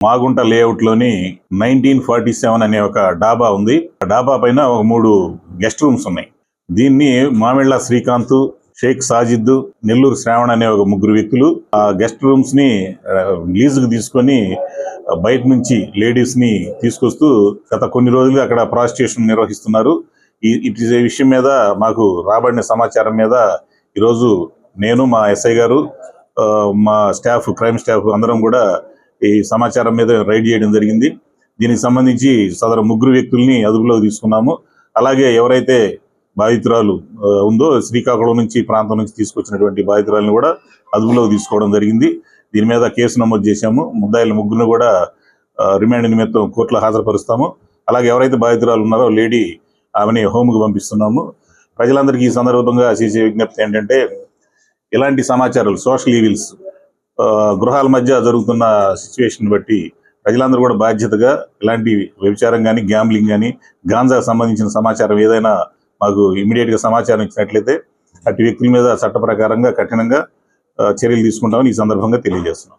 మాగుంట లేఅవుట్లోని 1947 అనే ఒక డాబా ఉంది. ఆ డాబా పైన ఒక 3 గెస్ట్ రూమ్స్ ఉన్నాయి. దీన్ని మామిళ్ళ శ్రీకాంత్, షేక్ సాజిద్, నెల్లూరు శ్రావణ్ అనే ఒక 3 వ్యక్తులు ఆ గెస్ట్ రూమ్స్ ని లీజుకు తీసుకొని బయట నుంచి లేడీస్ ని తీసుకొస్తూ గత కొన్ని రోజులుగా అక్కడ ప్రాస్టిట్యూషన్ నిర్వహిస్తున్నారు. ఈ విషయం మీద మాకు రాబడిన సమాచారం మీద ఈరోజు నేను, మా ఎస్ఐ గారు, మా స్టాఫ్, క్రైమ్ స్టాఫ్ అందరం కూడా ఈ సమాచారం మీద రైడ్ చేయడం జరిగింది. దీనికి సంబంధించి సదరు 3 వ్యక్తుల్ని అదుపులోకి తీసుకున్నాము. అలాగే ఎవరైతే బాధితురాలు ఉందో శ్రీకాకుళం నుంచి ప్రాంతం నుంచి తీసుకొచ్చినటువంటి బాధితురాలను కూడా అదుపులోకి తీసుకోవడం జరిగింది. దీని మీద కేసు నమోదు చేశాము. ముద్దాయిల 3 కూడా రిమాండ్ నిమిత్తం కోర్టులో హాజరుపరుస్తాము. అలాగే ఎవరైతే బాధితురాలు ఉన్నారో లేడీ ఆమెని హోమ్కి పంపిస్తున్నాము. ప్రజలందరికీ ఈ సందర్భంగా చేసే విజ్ఞప్తి ఏంటంటే, ఇలాంటి సమాచారాలు, సోషల్ ఈవిల్స్, గృహాల మధ్య జరుగుతున్న సిచ్యువేషన్ బట్టి ప్రజలందరూ కూడా బాధ్యతగా ఇలాంటి వ్యభిచారం కానీ, గ్యాంబ్లింగ్ కానీ, గాంజాకు సంబంధించిన సమాచారం ఏదైనా మాకు ఇమీడియట్ గా సమాచారం ఇచ్చినట్లయితే అటు వ్యక్తుల మీద చట్ట ప్రకారంగా కఠినంగా చర్యలు తీసుకుంటామని ఈ సందర్భంగా తెలియజేస్తున్నాం.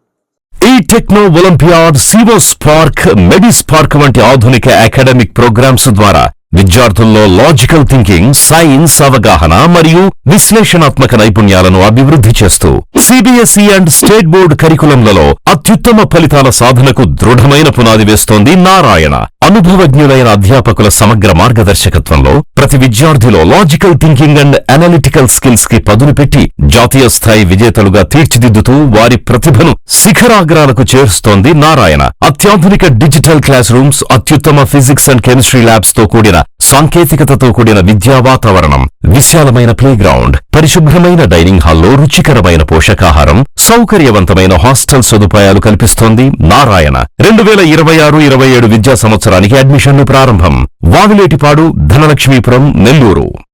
ఈ టెక్నో ఒలింపియాడ్, సివో స్పార్క్, మెడి స్పార్క్ వంటి ఆధునిక అకాడమిక్ ప్రోగ్రామ్స్ ద్వారా విద్యార్థుల్లో లాజికల్ థింకింగ్, సైన్స్ అవగాహన మరియు విశ్లేషణాత్మక నైపుణ్యాలను అభివృద్ధి చేస్తూ సిబిఎస్ఈ అండ్ స్టేట్ బోర్డు కరికులంలలో అత్యుత్తమ ఫలితాల సాధనకు దృఢమైన పునాది వేస్తోంది నారాయణ. అనుభవజ్ఞులైన అధ్యాపకుల సమగ్ర మార్గదర్శకత్వంలో ప్రతి విద్యార్థిలో logical thinking and analytical skills కి పదును పెట్టి జాతీయ స్థాయి విజేతలుగా తీర్చిదిద్దుతూ వారి ప్రతిభను శిఖరాగ్రాలకు చేరుస్తోంది నారాయణ. అత్యాధునిక డిజిటల్ క్లాస్ రూమ్స్, అత్యుత్తమ ఫిజిక్స్ అండ్ కెమిస్ట్రీ ల్యాబ్స్ తో కూడిన సాంకేతికతతో కూడిన విద్యా వాతావరణం, విశాలమైన ప్లే గ్రౌండ్, పరిశుభ్రమైన డైనింగ్ హాల్లో రుచికరమైన పోషకాహారం, సౌకర్యవంతమైన హాస్టల్ సదుపాయాలు కల్పిస్తోంది నారాయణ. 2026-27 విద్యా సంవత్సరానికి అడ్మిషన్లు ప్రారంభం. వావిలేటిపాడు, ధనలక్ష్మీపురం, నెల్లూరు.